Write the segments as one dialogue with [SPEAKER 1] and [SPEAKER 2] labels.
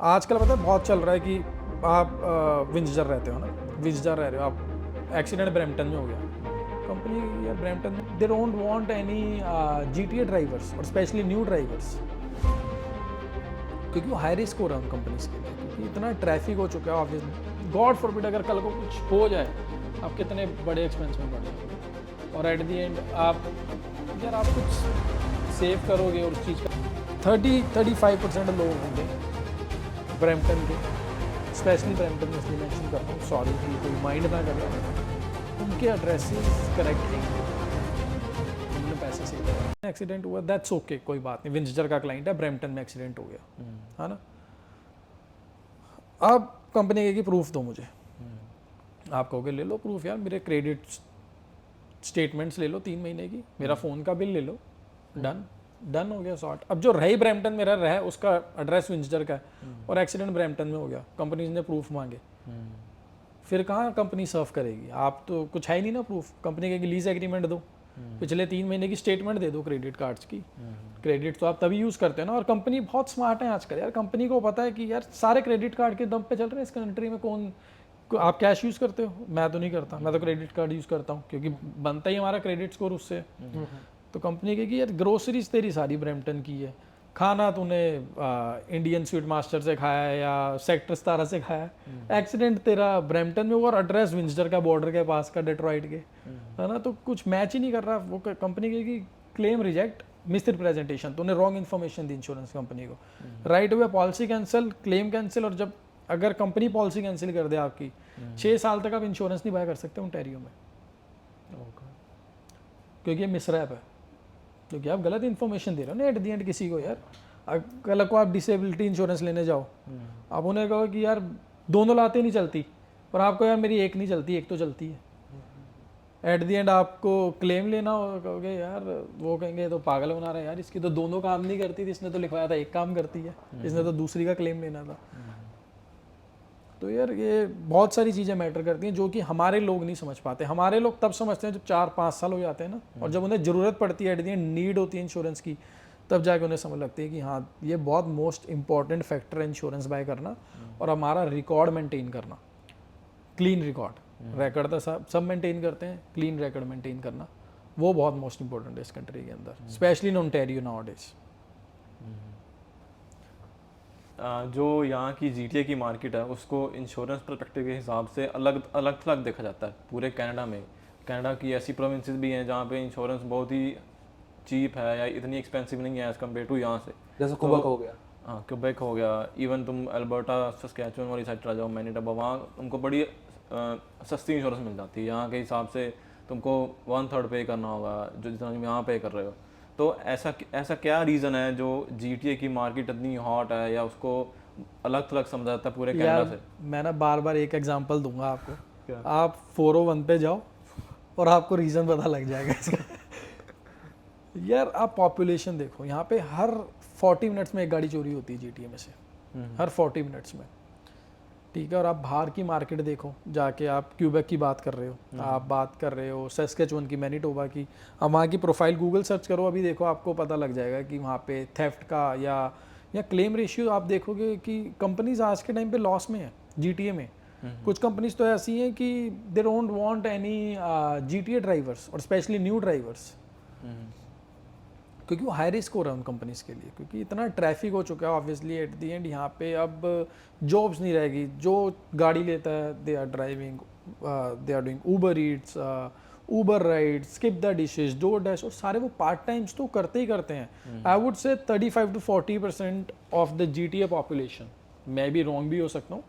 [SPEAKER 1] आजकल पता है बहुत चल रहा है कि आप विंजर रहते हो ना, विंजर रह रहे हो आप, एक्सीडेंट ब्रैम्पटन में हो गया, कंपनी यार ब्रैम्पटन में they don't want any GTA drivers और स्पेशली न्यू ड्राइवर्स, क्योंकि वो हाई रिस्क हो रहा है उन कंपनीज के लिए, क्योंकि इतना ट्रैफिक हो चुका है ऑफिस में। गॉड फॉरबिड अगर कल को कुछ हो जाए, आप कितने बड़े एक्सपेंस में पड़ जाओगे, और एट दी एंड आप कुछ सेव करोगे और उस चीज़ का 30-35% लोग होंगे ब्रैम्पटन के, स्पेशली ब्रैम्पटन में इसलिए मेंशन करता हूँ, सॉरी कि कोई माइंड ना कर रहा है, उनके एड्रेसेस करेक्ट नहीं, उन्होंने पैसे सेव किया, एक्सीडेंट हुआ, दैट्स ओके, कोई बात नहीं, विंजर का क्लाइंट है, ब्रैम्पटन में एक्सीडेंट हो गया, है ना। अब कंपनी कहेगी प्रूफ दो मुझे, आप कहोगे ले लो प्रूफ यार, मेरे क्रेडिट स्टेटमेंट्स ले लो 3 महीने की, मेरा फ़ोन का बिल ले लो, डन हो गया सॉर्ट। अब जो रही ब्रैम्पटन में रहा है, उसका एड्रेस विंजर का है और एक्सीडेंट ब्रैम्पटन में हो गया, कंपनीज ने प्रूफ मांगे, फिर कहाँ कंपनी सर्व करेगी? आप तो कुछ है ही नहीं ना प्रूफ, कंपनी कहेगी लीज एग्रीमेंट दो, पिछले 3 महीने की स्टेटमेंट दे दो क्रेडिट कार्ड्स की, क्रेडिट तो आप तभी यूज़ करते हो ना। और कंपनी बहुत स्मार्ट है आजकल यार, कंपनी को पता है कि यार सारे क्रेडिट कार्ड के दम पे चल रहे हैं इस कंट्री में, आप कैश यूज़ करते हो? मैं तो नहीं करता, मैं तो क्रेडिट कार्ड यूज़ करता हूँ, क्योंकि बनता ही हमारा क्रेडिट स्कोर उससे। तो कंपनी कहेगी यार ग्रोसरीज तेरी सारी ब्रैम्पटन की है, खाना तूने इंडियन स्वीट मास्टर से खाया है या सेक्टर 17 से खाया है, एक्सीडेंट तेरा ब्रैम्पटन में हुआ और एड्रेस विंजर का बॉर्डर के पास का, डेट्रॉइट के, है ना। तो कुछ मैच ही नहीं कर रहा वो। कंपनी कहेगी क्लेम रिजेक्ट, मिस रिप्रेजेंटेशन, तूने रॉन्ग इन्फॉर्मेशन दी इंश्योरेंस कंपनी को, राइट हुआ पॉलिसी कैंसिल, क्लेम कैंसिल। और जब अगर कंपनी पॉलिसी कैंसिल कर दे आपकी, 6 साल तक आप इंश्योरेंस नहीं बाय कर सकते ओंटारियो में, क्योंकि ये मिसरैप है, क्योंकि आप गलत इन्फॉर्मेशन दे रहे हो ना एट दी एंड किसी को। यार कल को आप डिसेबिलिटी इंश्योरेंस लेने जाओ, आप उन्हें कहो कि यार दोनों लाते नहीं चलती, पर आपको यार मेरी एक नहीं चलती, एक तो चलती है, एट दी एंड आपको क्लेम लेना हो, कहोगे यार, वो कहेंगे तो पागल बना रहा है यार, इसकी तो दोनों काम नहीं करती थी, इसने तो लिखवाया था एक काम करती है, इसने तो दूसरी का क्लेम लेना था। तो यार ये बहुत सारी चीज़ें मैटर करती हैं जो कि हमारे लोग नहीं समझ पाते। हमारे लोग तब समझते हैं जब 4-5 साल हो जाते हैं ना, और जब उन्हें ज़रूरत पड़ती है, एट दी एंड नीड होती है इंश्योरेंस की, तब जाके उन्हें समझ लगती है कि हाँ ये बहुत मोस्ट इंपॉर्टेंट फैक्टर है इंश्योरेंस बाय करना, और हमारा रिकॉर्ड मेंटेन करना, क्लीन रिकॉर्ड, रिकॉर्ड तो सब मेंटेन करते हैं, क्लीन रिकॉर्ड मेंटेन करना वो बहुत मोस्ट इंपॉर्टेंट है इस कंट्री के अंदर, स्पेशली इन ओंटारियो नाउअडेज।
[SPEAKER 2] जो यहाँ की GTA की मार्केट है उसको इंश्योरेंस परस्पेक्टिव के हिसाब से अलग अलग देखा जाता है पूरे कनाडा में। कनाडा की ऐसी प्रोविंसेस भी हैं जहाँ पे इंश्योरेंस बहुत ही चीप है या इतनी एक्सपेंसिव नहीं है एज़ कम्पेयर टू यहाँ से,
[SPEAKER 3] जैसे क्वेबेक हो गया।
[SPEAKER 2] हाँ क्वेबेक हो गया, इवन तुम अल्बर्टा सस्कैचुअन वाली साइड चला जाओ, मैनिटोबा, वहाँ तुमको बड़ी सस्ती इंश्योरेंस मिल जाती है। यहाँ के हिसाब से तुमको 1/3 पे करना होगा जो जितना तुम यहाँ पे कर रहे हो। तो ऐसा क्या रीज़न है जो GTA की मार्केट इतनी हॉट है या उसको अलग थलग समझा जाता है पूरे कनाडा से?
[SPEAKER 1] मैं ना बार बार एक एग्जांपल दूंगा आपको, आप 401 पे जाओ और आपको रीज़न पता लग जाएगा इसका। यार आप पॉपुलेशन देखो, यहाँ पे हर 40 मिनट्स में एक गाड़ी चोरी होती है GTA में से, हर 40 मिनट्स में, ठीक है। और आप बाहर की मार्केट देखो जाके, आप क्यूबेक की बात कर रहे हो, आप बात कर रहे हो सस्केचुअन की, मैनिटोबा की, अब वहाँ की प्रोफाइल गूगल सर्च करो अभी, देखो आपको पता लग जाएगा कि वहाँ पे थेफ्ट का या क्लेम रेशियो आप देखोगे कि कंपनीज आज के टाइम पे लॉस में है GTA में। कुछ कंपनीज तो ऐसी हैं कि they don't want any GTA drivers और स्पेशली न्यू ड्राइवर्स, क्योंकि वो हाई रिस्क हो रहा है उन कंपनीज के लिए, क्योंकि इतना ट्रैफिक हो चुका है ऑब्वियसली एट दी एंड। यहाँ पे अब जॉब्स नहीं रहेगी, जो गाड़ी लेता है they are driving, they are doing Uber Eats, Uber ride, Skip The Dishes, DoorDash, और सारे वो पार्ट टाइम्स तो करते ही करते हैं। I would say 35-40% of the GTA population, मैं भी रॉन्ग भी हो सकता हूँ,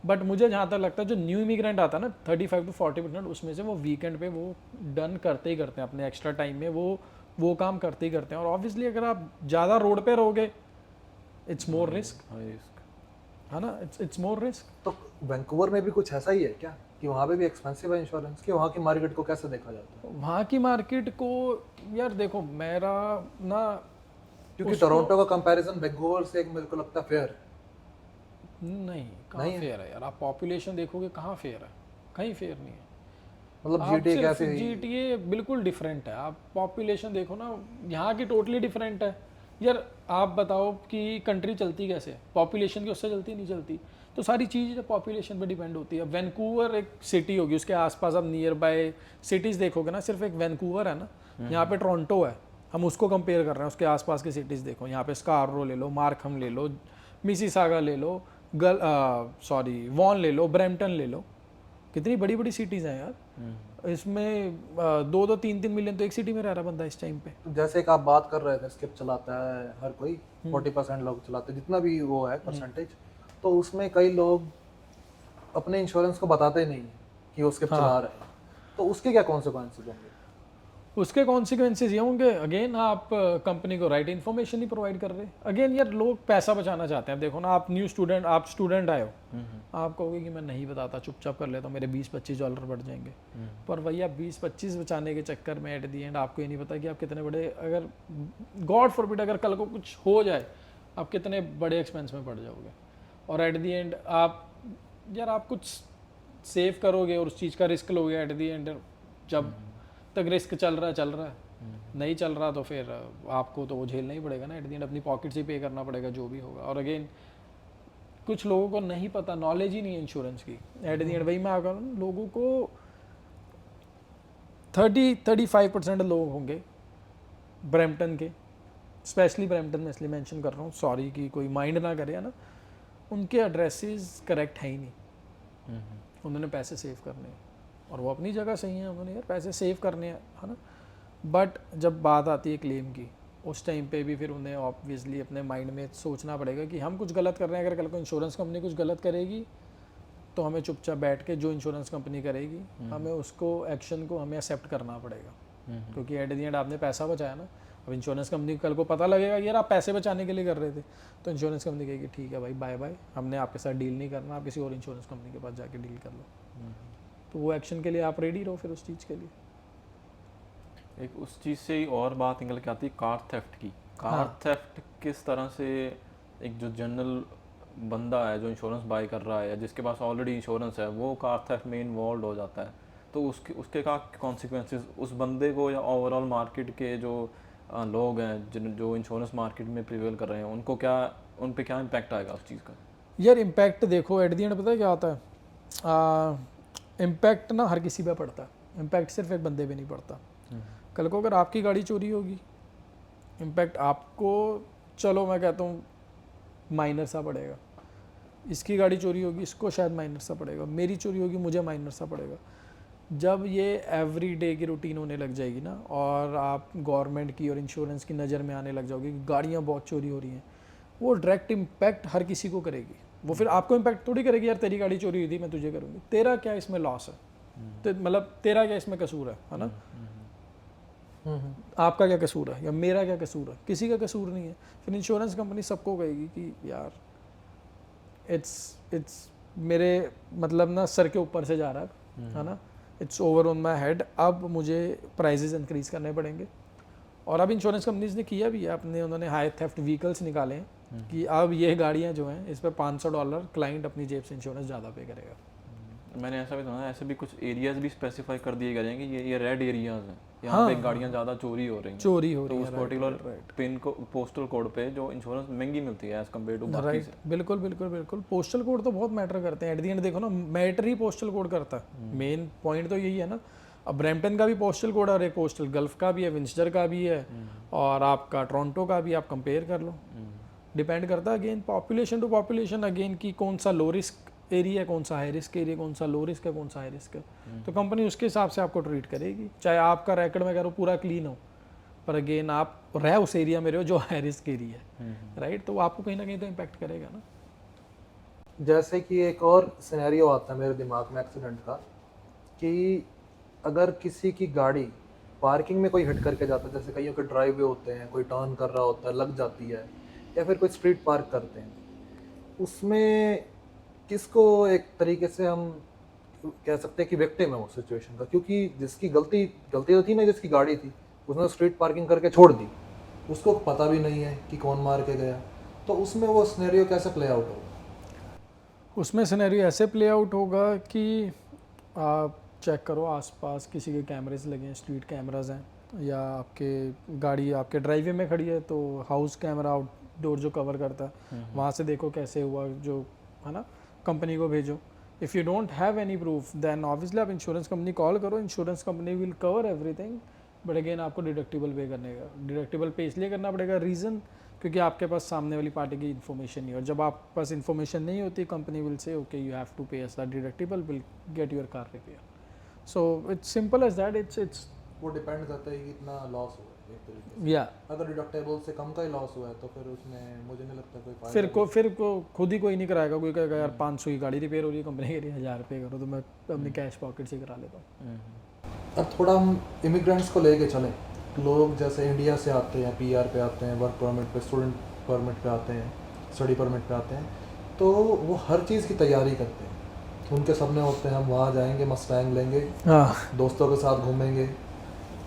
[SPEAKER 1] बट मुझे जहाँ तक लगता है जो न्यू इमिग्रेंट आता है ना 35-40%, उसमें से वो वीकेंड पे वो डन करते ही करते हैं, अपने एक्स्ट्रा टाइम में वो काम करते ही करते हैं। और ऑब्वियसली अगर आप ज़्यादा रोड पे रहोगे, इट्स मोर रिस्क, है ना, इट्स मोर रिस्क।
[SPEAKER 3] तो वैंकूवर में भी कुछ ऐसा ही है क्या कि वहाँ पे भी एक्सपेंसिव है इंश्योरेंस, कि वहाँ की मार्केट को कैसे देखा जाता है?
[SPEAKER 1] वहाँ की मार्केट को यार देखो, मेरा ना,
[SPEAKER 3] क्योंकि टोरंटो का कंपैरिजन वैंकूवर से एक मेरे को लगता है फेयर
[SPEAKER 1] नहीं, कहाँ फेयर है यार, आप पॉपुलेशन देखोगे कहाँ फेयर है, कहीं फेयर नहीं है।
[SPEAKER 3] मतलब GTA कैसे?
[SPEAKER 1] GTA बिल्कुल डिफरेंट है, आप पॉपुलेशन देखो ना, यहाँ की टोटली डिफरेंट है, यार आप बताओ कि कंट्री चलती कैसे है, पॉपुलेशन की उससे चलती नहीं चलती, तो सारी चीज़ पॉपुलेशन पे डिपेंड होती है। वैंकूवर एक सिटी होगी, उसके आसपास आप नियर बाय सिटीज़ देखोगे ना, सिर्फ एक वैंकूवर है ना, यहाँ पे टोरंटो है, हम उसको कंपेयर कर रहे हैं, उसके आसपास की सिटीज़ देखो, यहाँ पे स्कार्रो ले लो, मार्कहम ले लो, मिसिसागा ले लो, वॉन ले लो, ब्रैम्पटन ले लो, कितनी बड़ी बड़ी सिटीज़ हैं यार। इसमें 2-3 मिलियन तो एक सिटी में रह रहा बंदा इस टाइम पे।
[SPEAKER 3] तो जैसे कि आप बात कर रहे थे, स्किप चलाता है हर कोई, 40% लोग चलाते हैं, जितना भी वो है परसेंटेज, तो उसमें कई लोग अपने इंश्योरेंस को बताते नहीं हैं कि वो स्किप चला रहे हैं, तो उसके क्या कॉन्सिक्वेंसेज होंगे?
[SPEAKER 1] उसके कॉन्सिक्वेंसेज ये होंगे, अगेन आप कंपनी को राइट इन्फॉर्मेशन नहीं प्रोवाइड कर रहे। अगेन यार लोग पैसा बचाना चाहते हैं। देखो ना, आप न्यू स्टूडेंट, आप स्टूडेंट आए हो, आप कहोगे कि मैं नहीं बताता, चुपचाप कर लेता हूँ, मेरे $20-25 बढ़ जाएंगे। पर भैया 20-25 बचाने के चक्कर में एट दी एंड आपको ये नहीं पता कि आप कितने बड़े, अगर गॉड फॉरबिड अगर कल को कुछ हो जाए, आप कितने बड़े एक्सपेंस में पड़ जाओगे। और एट दी एंड आप कुछ सेव करोगे और उस चीज़ का रिस्क लोगे, एट दी एंड जब तक रिस्क चल रहा है, नहीं चल रहा तो फिर आपको तो वो झेलना ही पड़ेगा ना, एट द एंड अपनी पॉकेट से पे करना पड़ेगा जो भी होगा। और अगेन कुछ लोगों को नहीं पता, नॉलेज ही नहीं है इंश्योरेंस की, एट द एंड वही मैं आकर लोगों को 30-35% लोग होंगे ब्रैम्पटन के, स्पेशली ब्रैम्पटन में इसलिए मेंशन कर रहा हूँ, सॉरी कि कोई माइंड ना करे, है ना, उनके एड्रेसेस करेक्ट है ही नहीं, उन्होंने पैसे सेव करने हैं और वो अपनी जगह सही है, उन्होंने यार पैसे सेव करने हैं, है ना, बट जब बात आती है क्लेम की, उस टाइम पे भी फिर उन्हें ऑब्वियसली अपने माइंड में सोचना पड़ेगा कि हम कुछ गलत कर रहे हैं। अगर कल को इंश्योरेंस कंपनी कुछ गलत करेगी तो हमें चुपचाप बैठ के जो इंश्योरेंस कंपनी करेगी हमें उसको एक्शन को हमें एक्सेप्ट करना पड़ेगा, क्योंकि एट द एंड आपने पैसा बचाया ना। अब इंश्योरेंस कंपनी कल को पता लगेगा कि यार आप पैसे बचाने के लिए कर रहे थे, तो इंश्योरेंस कंपनी कहेगी ठीक है भाई, बाय बाय, हमने आपके साथ डील नहीं करना, आप किसी और इंश्योरेंस कंपनी के पास जाके डील कर लो। तो वो एक्शन के लिए आप रेडी रहो फिर उस चीज़ के लिए।
[SPEAKER 2] एक उस चीज़ से ही और बात निकल के आती है कार थेफ्ट की। कार थेफ्ट किस तरह से एक जो जनरल बंदा है जो इंश्योरेंस बाय कर रहा है या जिसके पास ऑलरेडी इंश्योरेंस है, वो कार थेफ्ट में इन्वॉल्व हो जाता है, तो उसके क्या कॉन्सिक्वेंसेस उस बंदे को या ओवरऑल मार्केट के जो लोग हैं जो इंश्योरेंस मार्केट में प्रिवेल कर रहे हैं, उन पे क्या इम्पैक्ट आएगा उस चीज़ का?
[SPEAKER 1] यार इम्पैक्ट देखो, एट द एंड पता है क्या आता है, इम्पैक्ट ना हर किसी पे पड़ता है, इम्पैक्ट सिर्फ एक बंदे पे नहीं पड़ता। कल को अगर आपकी गाड़ी चोरी होगी, इम्पैक्ट आपको, चलो मैं कहता हूँ माइनर सा पड़ेगा, इसकी गाड़ी चोरी होगी, इसको शायद माइनर सा पड़ेगा, मेरी चोरी होगी, मुझे माइनर सा पड़ेगा। जब ये एवरी डे की रूटीन होने लग जाएगी ना, और आप गवर्नमेंट की और इंश्योरेंस की नज़र में आने लग जाओगे कि गाड़ियाँ बहुत चोरी हो रही हैं, वो डायरेक्ट इम्पैक्ट हर किसी को करेगी। वो फिर आपको इम्पैक्ट थोड़ी करेगी, यार तेरी गाड़ी चोरी हुई थी मैं तुझे करूँगी, तेरा क्या इसमें लॉस है, तो मतलब तेरा क्या इसमें कसूर है ना, आपका क्या कसूर है या मेरा क्या कसूर है, किसी का कसूर नहीं है। फिर इंश्योरेंस कंपनी सबको कहेगी कि यार इट्स मेरे मतलब ना सर के ऊपर से जा रहा है ना, it's over on my head, अब मुझे प्राइजेस इंक्रीज करने पड़ेंगे। और अब इंश्योरेंस कंपनीज ने किया भी है, उन्होंने हाई थेफ्ट व्हीकल्स निकाले हैं कि अब ये गाड़ियाँ जो हैं इस पर $500 क्लाइंट अपनी जेब से इंश्योरेंस ज़्यादा पे करेगा।
[SPEAKER 2] मैंने ऐसा भी सुना है, ऐसे भी कुछ एरियाज भी स्पेसिफाई कर दिए गए हैं कि ये रेड एरियाज हैं, यहाँ पे गाड़ियाँ ज़्यादा चोरी हो रही हैं, तो उस पर्टिकुलर पिन को पोस्टल कोड पे जो इंश्योरेंस महंगी मिलती है एज कम्पेयर टू बाकी से।
[SPEAKER 1] बिल्कुल पोस्टल कोड तो बहुत मैटर करते हैं। एट द एंड देखो ना, मैटर ही पोस्टल कोड करता है, मेन पॉइंट तो यही है ना। अब ब्रैम्पटन का भी पोस्टल कोड और एक पोस्टल गल्फ का भी है, विंचस्टर का भी है, और आपका टोरंटो का भी, आप कंपेयर कर लो, डिपेंड करता है again population to population, again की कौन सा लो रिस्क एरिया, कौन सा हाई रिस्क एरिया, कौन सा लो रिस्क है, कौन सा हाई रिस्क है, तो कंपनी उसके हिसाब से आपको ट्रीट करेगी। चाहे आपका रैकेट में करो पूरा क्लीन हो, पर अगेन आप रह उस एरिया में रहो जो हाई रिस्क एरिया है, राइट, तो आपको कहीं ना कहीं तो इम्पैक्ट करेगा ना।
[SPEAKER 3] जैसे कि एक और सिनेरियो आता है मेरे दिमाग में एक्सीडेंट का, कि अगर किसी की गाड़ी पार्किंग में कोई हिट करके जाता है, जैसे कईयों के ड्राइववे होते हैं, कोई टर्न कर रहा होता है, लग जाती है, या फिर कोई स्ट्रीट पार्क करते हैं, उसमें किसको एक तरीके से हम कह सकते हैं कि विक्टिम है उस सिचुएशन का, क्योंकि जिसकी गलती तो थी ना, जिसकी गाड़ी थी, उसने स्ट्रीट पार्किंग करके छोड़ दी, उसको पता भी नहीं है कि कौन मार के गया, तो उसमें वो सिनेरियो कैसे प्ले आउट होगा?
[SPEAKER 1] उसमें सिनेरियो ऐसे प्ले आउट होगा कि आप चेक करो आसपास किसी के कैमरेज लगे हैं, स्ट्रीट कैमराज हैं, या आपके गाड़ी आपके ड्राइववे में खड़ी है तो हाउस कैमरा आउटडोर जो कवर करता है वहाँ से देखो कैसे हुआ, जो है ना, कंपनी को भेजो। If you don't have any proof then obviously आप इंश्योरेंस कंपनी कॉल करो, insurance company will cover everything, but again आपको डिडक्टिबल पे करने का, डिडक्टिबल पे इसलिए करना पड़ेगा, रीज़न क्योंकि आपके पास सामने वाली पार्टी की इन्फॉर्मेशन नहीं है, और जब आपके पास इन्फॉर्मेशन नहीं होती company will say okay you have to pay us that deductible will get your car repair. So it's simple as that. It's
[SPEAKER 3] वो डिपेंड करता है कि कितना लॉस हुआ है एक तरीके से।
[SPEAKER 1] या
[SPEAKER 3] अगर डिडक्टेबल से कम का ही लॉस हुआ है तो फिर उसमें मुझे नहीं लगता कोई फायदा
[SPEAKER 1] फिर को खुद ही कोई नहीं कराएगा, कोई कहेगा यार 500 की गाड़ी रिपेयर हो रही है, कंपनी कह रही है 1000 रुपये करो, तो मैं अपनी कैश पॉकेट से करा लेता हूँ।
[SPEAKER 3] अब थोड़ा हम इमिग्रेंट्स को लेके चलें, लोग जैसे इंडिया से आते हैं, पीआर पे आते हैं, वर्क परमिट पे, स्टूडेंट परमिट पे आते हैं, स्टडी परमिट पे आते हैं, तो वो हर चीज़ की तैयारी करते हैं। उनके सपने होते हैं हम वहाँ जाएंगे, मस्टैंग लेंगे,
[SPEAKER 1] हाँ
[SPEAKER 3] दोस्तों के साथ घूमेंगे।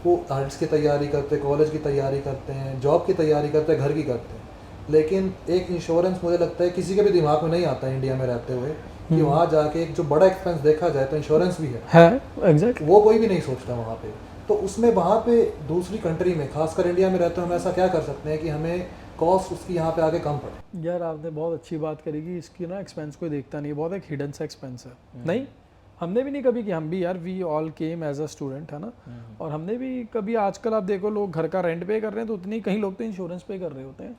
[SPEAKER 3] वो आर्ट्स की तैयारी करते हैं, कॉलेज की तैयारी करते हैं, जॉब की तैयारी करते हैं, घर की करते हैं, लेकिन एक इंश्योरेंस मुझे लगता है किसी के भी दिमाग में नहीं आता है इंडिया में रहते हुए कि वहाँ जाके एक जो बड़ा एक्सपेंस देखा जाए तो इंश्योरेंस भी है
[SPEAKER 1] एग्जैक्ट।
[SPEAKER 3] वो कोई भी नहीं सोचता वहाँ पे। तो उसमें वहाँ पे दूसरी कंट्री में, खासकर इंडिया में रहते हुए हम ऐसा क्या कर सकते हैं कि हमें कॉस्ट उसकी यहाँ पे आगे कम पड़े?
[SPEAKER 1] यार आपने बहुत अच्छी बात करी कि इसकी ना एक्सपेंस कोई देखता नहीं, बहुत एक हिडन सा एक्सपेंस है। नहीं, हमने भी नहीं कभी किया, हम भी यार we all came as a student, है ना, और हमने भी कभी, आजकल आप देखो लोग घर का रेंट पे कर रहे हैं तो उतनी, कहीं लोग तो इंश्योरेंस पे कर रहे होते हैं।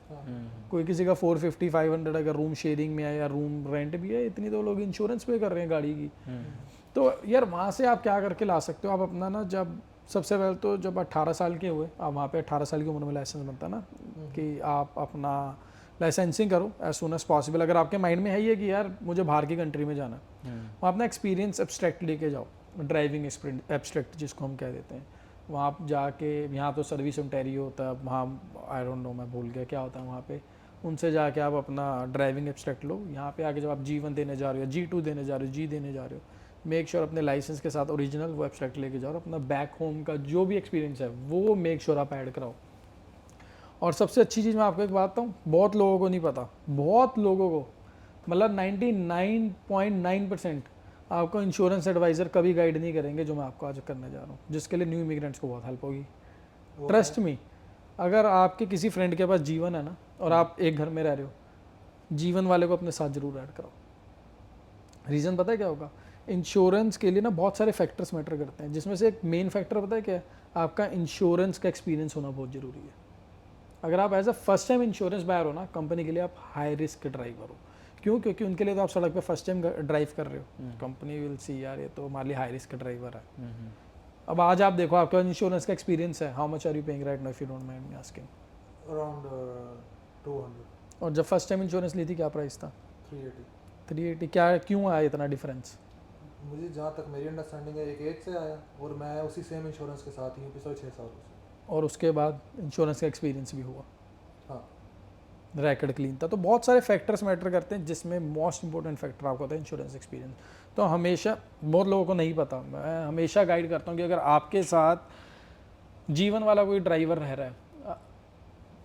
[SPEAKER 1] कोई किसी का 450-500 अगर रूम शेयरिंग में है या रूम रेंट भी है, इतनी तो लोग इंश्योरेंस पे कर रहे हैं गाड़ी की। तो यार वहाँ से आप क्या करके ला सकते हो, आप अपना ना, जब सबसे पहले तो जब 18 साल के हुए आप, वहाँ पे 18 साल की उम्र में लाइसेंस बनता है ना, कि आप अपना लाइसेंसिंग करो एज सुन एज पॉसिबल। अगर आपके माइंड में है ये कि यार मुझे बाहर की कंट्री में जाना है, वहाँ अपना एक्सपीरियंस एब्स्ट्रैक्ट लेके जाओ, ड्राइविंग एब्स्ट्रैक्ट जिसको हम कह देते हैं। वहाँ आप जाके, यहाँ तो सर्विस ओंटारियो होता है, वहाँ आई डोंट नो, मैं भूल गया क्या होता है वहाँ पे, उनसे जाके आप अपना ड्राइविंग एब्स्ट्रैक्ट लो। यहाँ पे आके जब आप G1 देने जा रहे हो, G2 देने जा रहे हो, G देने जा रहे हो, मेक श्योर अपने लाइसेंस के साथ ओरिजिनल वो एब्स्ट्रैक्ट लेके जाओ, और अपना बैक होम का जो भी एक्सपीरियंस है वो मेक श्योर आप ऐड कराओ। और सबसे अच्छी चीज़ मैं आपको एक बात बताऊँ, बहुत लोगों को नहीं पता, बहुत लोगों को, मतलब 99.9% आपको इंश्योरेंस एडवाइज़र कभी गाइड नहीं करेंगे जो मैं आपको आज करने जा रहा हूँ, जिसके लिए न्यू इमिग्रेंट्स को बहुत हेल्प होगी। ट्रस्ट मी, अगर आपके किसी फ्रेंड के पास G1 है ना, और आप एक घर में रह रहे हो, G1 वाले को अपने साथ जरूर ऐड कराओ। रीज़न पता है क्या होगा? इंश्योरेंस के लिए ना बहुत सारे फैक्टर्स मैटर करते हैं, जिसमें से एक मेन फैक्टर पता है क्या है? आपका इंश्योरेंस का एक्सपीरियंस होना बहुत ज़रूरी है। अगर आप as a first time insurance buyer हो ना कंपनी के लिए, आप हाई रिस्क ड्राइवर हो। क्यों? क्योंकि उनके लिए तो आप सड़क पे फर्स्ट टाइम ड्राइव कर रहे हो, कंपनी विल सी यार ये तो हमारे लिए हाई रिस्क ड्राइवर है। अब आज आप देखो, आपका इंश्योरेंस का एक्सपीरियंस है, how much are you paying right now if you don't mind me asking?
[SPEAKER 3] Around 200।
[SPEAKER 1] और जब फर्स्ट टाइम इंश्योरेंस ली थी क्या प्राइस था? 380। क्या, क्यों आया इतना डिफरेंस?
[SPEAKER 3] मुझे जहाँ तक मेरी अंडरस्टैंडिंग है, एक एज से आया, और मैं उसी सेम इंश्योरेंस के साथ ही हूँ पिछले 6 सालों से।
[SPEAKER 1] और उसके बाद इंश्योरेंस का एक्सपीरियंस भी हुआ,
[SPEAKER 3] हाँ,
[SPEAKER 1] रैकेट क्लीन था। तो बहुत सारे फैक्टर्स मैटर करते हैं, जिसमें मोस्ट इंपॉर्टेंट फैक्टर आपका होता है इंश्योरेंस एक्सपीरियंस। तो हमेशा, बहुत लोगों को नहीं पता, मैं हमेशा गाइड करता हूँ कि अगर आपके साथ G1 वाला कोई ड्राइवर रह रहा है,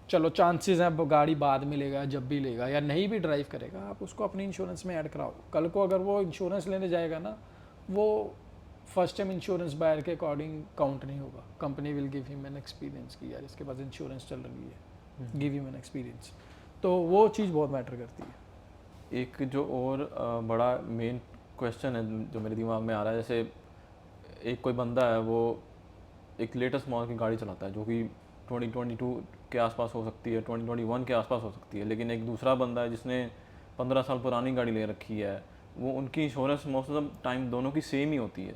[SPEAKER 1] चलो चांसेस हैं वो गाड़ी बाद में लेगा, जब भी लेगा, या नहीं भी ड्राइव करेगा, आप उसको अपनी इंश्योरेंस में ऐड कराओ। कल को अगर वो इंश्योरेंस लेने जाएगा ना, वो फर्स्ट टाइम इंश्योरेंस बायर के अकॉर्डिंग काउंट नहीं होगा। Company will give him an experience कि यार इसके पास इंश्योरेंस चल रही है, गिव हिम एन एक्सपीरियंस। तो वो चीज़ बहुत मैटर करती है।
[SPEAKER 2] एक जो और बड़ा मेन क्वेश्चन है जो मेरे दिमाग में आ रहा है, जैसे एक कोई बंदा है, वो एक लेटेस्ट मॉडल की गाड़ी चलाता है जो कि 2022 के आसपास हो सकती है, 2021 के आसपास हो सकती है, लेकिन एक दूसरा बंदा है जिसने 15 साल पुरानी गाड़ी ले रखी है, वो उनकी insurance most of the time दोनों की सेम ही होती है।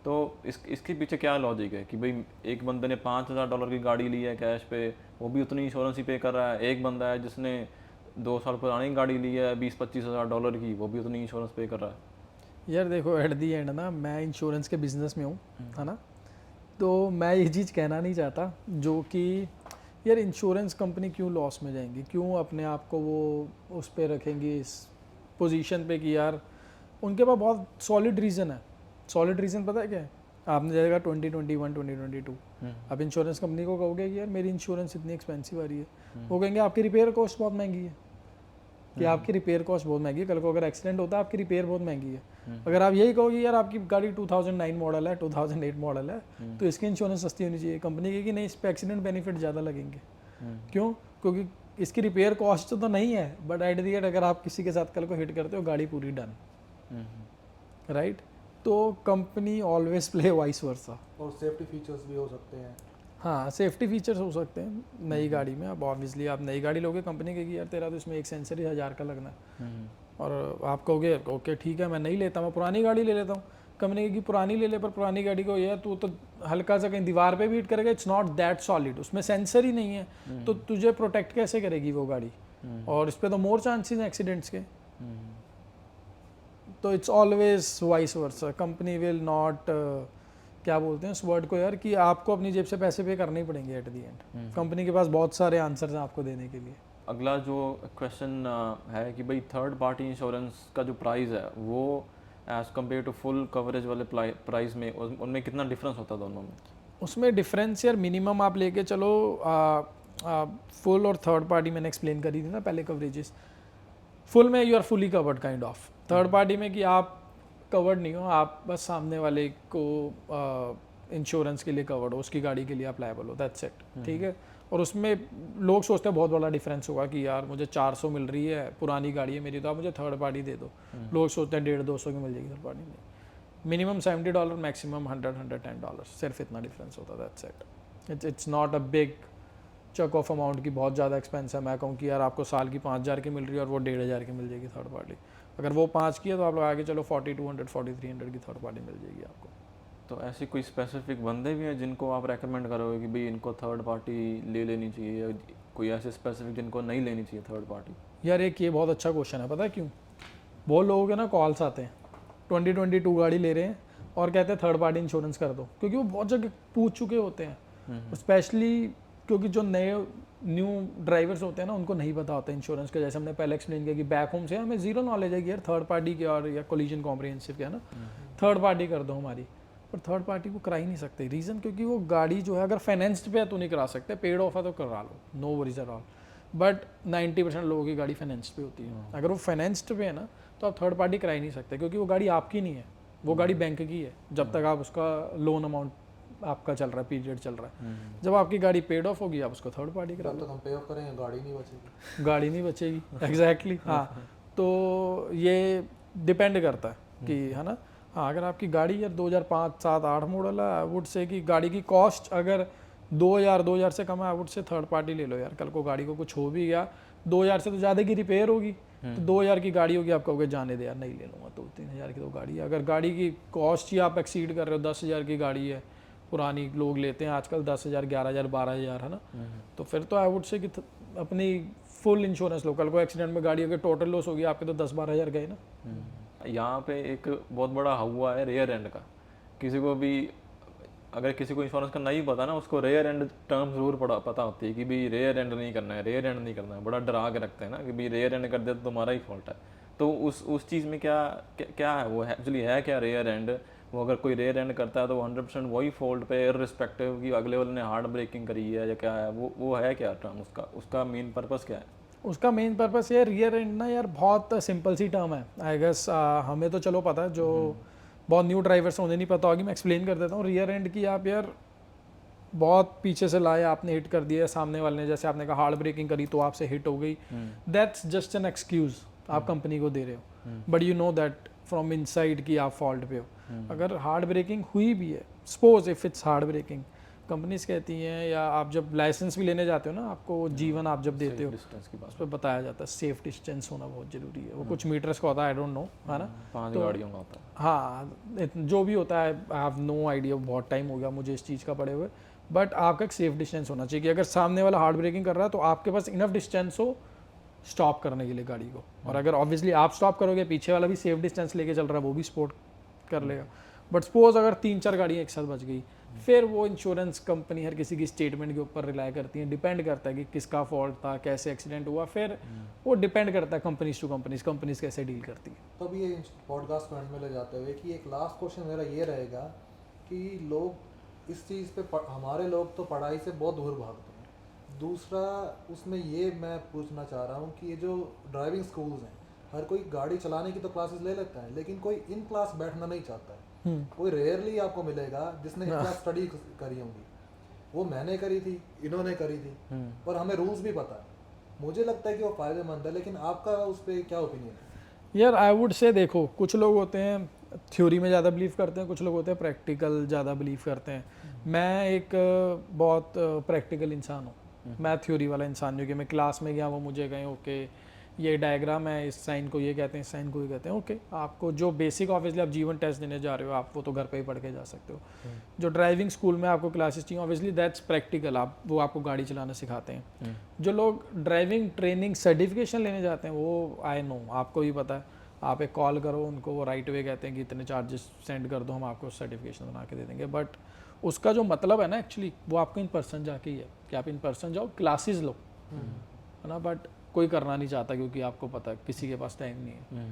[SPEAKER 2] तो इसके पीछे क्या लॉजिक है कि भाई एक बंदे ने $5,000 की गाड़ी ली है कैश पे, वो भी उतनी इंश्योरेंस ही पे कर रहा है, एक बंदा है जिसने 2 साल पुरानी गाड़ी ली है $20-25 की, वो भी उतनी इंश्योरेंस पे कर रहा है।
[SPEAKER 1] यार देखो, एट दी एंड ना, मैं इंश्योरेंस के बिजनेस में हूँ, है ना, तो मैं ये चीज़ कहना नहीं चाहता जो कि यार इंश्योरेंस कंपनी क्यों लॉस में जाएंगी, क्यों अपने आप को वो उस पर रखेंगी इस पोजीशन पे कि यार उनके पास बहुत सॉलिड रीज़न है। सॉलिड रीज़न पता है क्या है? आपने जाएगा 2021 2022, अब इंश्योरेंस कंपनी को कहोगे कि यार मेरी इंश्योरेंस इतनी एक्सपेंसिव आ रही है, वो कहेंगे आपकी रिपेयर कॉस्ट बहुत महंगी है। कि आपकी रिपेयर कॉस्ट बहुत महंगी है, कल को अगर एक्सीडेंट होता है आपकी रिपेयर बहुत महंगी है। अगर आप यही कहोगे यार आपकी गाड़ी 2009 मॉडल है, 2008 मॉडल है, तो इसकी इंश्योरेंस सस्ती होनी चाहिए, कंपनी कहेगी नहीं इस पे एक्सीडेंट बेनिफिट ज़्यादा लगेंगे। क्यों? क्योंकि इसकी रिपेयर कॉस्ट तो नहीं है, बट एट दी एंड अगर आप किसी के साथ कल को हिट करते हो गाड़ी पूरी डन, राइट? तो company always play vice versa.
[SPEAKER 3] और सेफ्टी फीचर्स भी हो सकते हैं।
[SPEAKER 1] हाँ, सेफ्टी फीचर्स हो सकते हैं नई गाड़ी में। अब ऑब्वियसली आप नई गाड़ी लोगे, कंपनी कहेगी यार तेरा तो इसमें एक सेंसर ही 1000 का लगना है, और आप कहोगे ओके ठीक है मैं नहीं लेता, मैं पुरानी गाड़ी ले लेता हूँ। कंपनी कहेगी पुरानी ले ले, पर पुरानी गाड़ी को यार तू तो हल्का सा कहीं दीवार पे भी हिट करेगा, इट्स नॉट दैट सॉलिड, उसमें सेंसर ही नहीं है, तो तुझे प्रोटेक्ट कैसे करेगी वो गाड़ी? और इस पर तो मोर चांसेस हैं एक्सीडेंट्स के। तो it's always vice versa, company will not क्या बोलते हैं उस वर्ड को यार, कि आपको अपनी जेब से पैसे पे करने ही पड़ेंगे एट दी एंड। कंपनी के पास बहुत सारे आंसर्स हैं आपको देने के लिए।
[SPEAKER 2] अगला जो क्वेश्चन है कि भाई थर्ड पार्टी इंश्योरेंस का जो प्राइस है वो as compared to full coverage वाले प्राइस में उनमें कितना डिफरेंस होता है दोनों में?
[SPEAKER 1] उसमें डिफरेंस यार मिनिमम आप लेके चलो, फुल और थर्ड पार्टी मैंने एक्सप्लेन करी थी ना पहले कवरेजेस। फुल में you are fully covered kind of, third party में कि आप कवर्ड नहीं हो, आप बस सामने वाले को इंश्योरेंस के लिए कवर्ड हो, उसकी गाड़ी के लिए आप लायबल हो, दैट्स इट, ठीक है। और उसमें लोग सोचते हैं बहुत बड़ा डिफरेंस होगा कि यार मुझे 400 मिल रही है, पुरानी गाड़ी है मेरी, तो आप मुझे थर्ड पार्टी दे दो। लोग सोचते हैं 150-200 की मिल जाएगी थर्ड पार्टी में। मिनिमम $70, मैक्सिमम $100-$110, सिर्फ इतना डिफरेंस होता है, that's it. It's not a big chunk of amount की बहुत ज़्यादा एक्सपेंस है। मैं कहूँ कि यार आपको साल की 5000 की मिल रही है और वो 1500 की मिल जाएगी थर्ड पार्टी। अगर वो 5 की है तो आप लगा के चलो 4200 4300 की थर्ड पार्टी मिल जाएगी आपको।
[SPEAKER 2] तो ऐसे कोई स्पेसिफिक बंदे भी हैं जिनको आप रेकमेंड करोगे कि भाई इनको थर्ड पार्टी ले लेनी चाहिए, या कोई ऐसे स्पेसिफिक जिनको नहीं लेनी चाहिए थर्ड पार्टी?
[SPEAKER 1] यार एक ये बहुत अच्छा क्वेश्चन है, पता है क्यों? बहुत लोगों के ना कॉल्स आते हैं 2022 गाड़ी ले रहे हैं और कहते हैं थर्ड पार्टी इंश्योरेंस कर दो, क्योंकि वो बहुत जगह पूछ चुके होते हैं। स्पेशली क्योंकि जो नए न्यू ड्राइवर्स होते हैं ना उनको नहीं पता होता इंश्योरेंस का। जैसे हमने पहले एक्सप्लेन किया कि बैक होम से हमें जीरो नॉलेज है कि यार थर्ड पार्टी के और या कोलिजन कॉम्प्रिहेंसिव क्या है ना, थर्ड पार्टी कर दो हमारी, पर थर्ड पार्टी को करा ही नहीं सकते। रीज़न क्योंकि वो गाड़ी जो है अगर फाइनेंस्ड पे है तो नहीं करा सकते, पेड ऑफ है तो करा लो, no worries at all. But 90% लोगों की गाड़ी फाइनेंस्ड पे होती है। अगर वो फाइनेंस्ड पे है ना तो आप थर्ड पार्टी करा ही नहीं सकते, क्योंकि वो गाड़ी आपकी नहीं है, वो गाड़ी बैंक की है। जब तक आप उसका लोन अमाउंट आपका चल रहा है, पीरियड चल रहा है, जब आपकी गाड़ी पेड ऑफ होगी आप उसको थर्ड पार्टी करा
[SPEAKER 3] तो हम पे ऑफ करेंगे, गाड़ी नहीं बचेगी।
[SPEAKER 1] गाड़ी नहीं बचेगी, एग्जैक्टली। हाँ, तो ये डिपेंड करता है कि है ना। हाँ, अगर आपकी गाड़ी यार 2005, 7, 8 मॉडल है, आई वुड से कि गाड़ी की कॉस्ट अगर 2000 से कम है, I would say third party ले लो यार। कल को गाड़ी को कुछ हो भी गया, 2000 से तो ज़्यादा की रिपेयर होगी, तो 2000 की गाड़ी होगी, आप कहोगे जाने दे यार नहीं ले लूँगा, 2-3000 की तो गाड़ी है। अगर गाड़ी की कॉस्ट ही आप एक्सीड कर रहे हो, 10,000 की गाड़ी है, पुरानी लोग लेते हैं आजकल 10,000, 11,000, 12,000 है ना, तो फिर तो आई वुड से कि अपनी फुल इंश्योरेंस लो। कल को एक्सीडेंट में गाड़ी अगर टोटल लॉस होगी आपके तो 10-12 हज़ार गए ना।
[SPEAKER 2] यहाँ पे एक बहुत बड़ा हुआ है रेयर एंड का। किसी को भी अगर किसी को इंश्योरेंस का नहीं पता ना, उसको रेयर एंड टर्म जरूर पता होती है कि भाई रेयर एंड नहीं करना है, रेयर एंड नहीं करना है। बड़ा डरा के रखते हैं ना कि भाई रेयर एंड कर दे तो तुम्हारा ही फॉल्ट है। तो उस चीज़ में क्या है, वो एक्चुअली है क्या रेयर एंड? वो अगर कोई रेयर एंड करता है तो 100% वही फॉल्ट पे, इररिस्पेक्टिव कि अगले वाले ने हार्ड ब्रेकिंग करी है या क्या है, वो है क्या टर्म? उसका मेन पर्पस क्या है?
[SPEAKER 1] उसका मेन पर्पस यार रियर एंड ना यार बहुत सिंपल सी टर्म है। आई गेस हमें तो चलो पता है, जो बहुत न्यू ड्राइवर्स उन्हें नहीं पता होगी, मैं एक्सप्लेन कर देता हूँ। रियर एंड की आप यार बहुत पीछे से लाए, आपने हिट कर दिया सामने वाले ने, जैसे आपने कहा हार्ड ब्रेकिंग करी तो आपसे हिट हो गई, दैट्स जस्ट एन एक्सक्यूज आप कंपनी को दे रहे हो, but you know that from inside कि आप फॉल्ट पे हो। अगर हार्ड ब्रेकिंग हुई भी है, suppose if it's hard breaking, companies कहती हैं, या आप जब लाइसेंस भी लेने जाते हो ना, आपको जीवन आप जब देते हो उस पर बताया जाता है सेफ डिस्टेंस होना बहुत जरूरी है। वो कुछ मीटर्स का होता है, आई डोंट नो, है ना,
[SPEAKER 2] 5 गाड़ियों का होता है।
[SPEAKER 1] हाँ, जो भी होता है, आई हैव नो आइडिया, बहुत टाइम हो गया मुझे इस चीज़ का पड़े हुए, बट आपका एक सेफ डिस्टेंस होना चाहिए कि अगर सामने वाला हार्ड ब्रेकिंग कर रहा है तो आपके पास इनफ डिस्टेंस हो स्टॉप करने के लिए गाड़ी को। और अगर ऑब्वियसली आप स्टॉप करोगे, पीछे वाला भी सेफ डिस्टेंस लेके चल रहा है, वो भी सपोर्ट कर लेगा। बट सपोज अगर 3-4 गाड़ियाँ एक साथ बच गई, फिर वो इंश्योरेंस कंपनी हर किसी की स्टेटमेंट के ऊपर रिलाई करती है, डिपेंड करता है कि किसका फॉल्ट था, कैसे एक्सीडेंट हुआ, फिर वो डिपेंड करता है कंपनीज टू कंपनीज कैसे डील करती है।
[SPEAKER 3] तो अभी ये पॉडकास्ट को एंड में ले जाते हुए कि एक लास्ट क्वेश्चन मेरा ये रहेगा कि लोग इस चीज़ पे हमारे लोग तो पढ़ाई से बहुत दूर भागते हैं, दूसरा उसमें ये मैं पूछना चाह रहा हूँ कि ये जो ड्राइविंग स्कूल्स हैं, हर कोई गाड़ी चलाने की तो क्लासेस ले लेता है, लेकिन कोई इन क्लास बैठना नहीं चाहता है। कोई रेयरली आपको मिलेगा जिसने इन क्लास स्टडी करी होंगी। वो मैंने करी थी, इन्होंने करी थी, और हमें रूल्स भी पता है। मुझे लगता है कि वो फ़ायदेमंद है, लेकिन आपका उस पर क्या ओपिनियन है?
[SPEAKER 1] यार आई वुड से देखो, कुछ लोग होते हैं थ्योरी में ज़्यादा बिलीव करते हैं, कुछ लोग होते हैं प्रैक्टिकल ज़्यादा बिलीव करते हैं। मैं एक बहुत प्रैक्टिकल इंसान हूँ। मैं थ्योरी वाला इंसान नहीं हूँ कि मैं क्लास में गया वो मुझे कहें ओके ये डायग्राम है, इस साइन को ये कहते हैं, इस साइन को ये कहते हैं। ओके, आपको जो बेसिक ऑब्वियसली आप जीवन टेस्ट देने जा रहे हो, आप वो तो घर पे ही पढ़ के जा सकते हो। जो ड्राइविंग स्कूल में आपको क्लासेस चाहिए ऑब्वियसली दैट्स प्रैक्टिकल, वो आपको गाड़ी चलाना सिखाते हैं। जो लोग ड्राइविंग ट्रेनिंग सर्टिफिकेशन लेने जाते हैं वो आई नो, आपको भी पता है, आप एक कॉल करो उनको, वो राइट वे कहते हैं कि इतने चार्जेस सेंड कर दो, हम आपको सर्टिफिकेशन बना के दे देंगे। बट उसका जो मतलब है ना एक्चुअली वो आपको इन पर्सन जाके ही है कि आप इन पर्सन जाओ, क्लासेस लो, है ना। बट कोई करना नहीं चाहता क्योंकि आपको पता है किसी के पास टाइम नहीं है।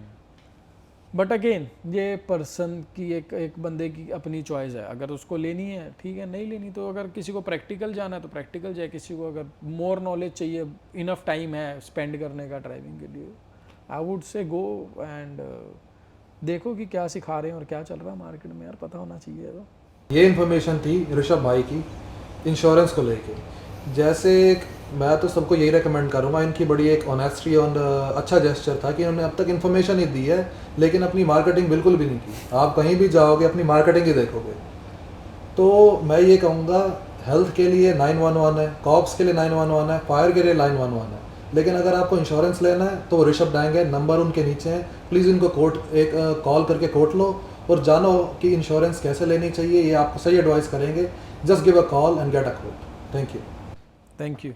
[SPEAKER 1] बट अगेन ये पर्सन की एक बंदे की अपनी चॉइस है, अगर उसको लेनी है ठीक है, नहीं लेनी तो अगर किसी को प्रैक्टिकल जाना है तो प्रैक्टिकल जाए, किसी को अगर मोर नॉलेज चाहिए, इनफ टाइम है स्पेंड करने का ड्राइविंग के लिए, I would say go and देखो कि क्या सिखा रहे हैं और क्या चल रहा है मार्केट में, यार पता होना चाहिए। तो
[SPEAKER 3] ये इन्फॉर्मेशन थी ऋषभ भाई की इंश्योरेंस को लेके। जैसे मैं तो सबको यही रेकमेंड करूँगा, इनकी बड़ी एक ऑनेस्टी और अच्छा जेस्चर था कि इन्होंने अब तक इन्फॉर्मेशन ही दी है, लेकिन अपनी मार्केटिंग बिल्कुल भी नहीं की। आप कहीं भी जाओगे अपनी मार्केटिंग ही देखोगे। तो मैं ये कहूँगा, हेल्थ के लिए 911 है, कॉप्स के लिए 911 है, फायर के लिए 911 है, लेकिन अगर आपको इंश्योरेंस लेना है तो ऋषभ डाएंगे, नंबर उनके नीचे हैं, प्लीज़ इनको कॉल करके कोट लो और जानो कि इंश्योरेंस कैसे लेनी चाहिए। ये आपको सही एडवाइस करेंगे। Just give a call and get a quote. Thank you.
[SPEAKER 1] Thank you.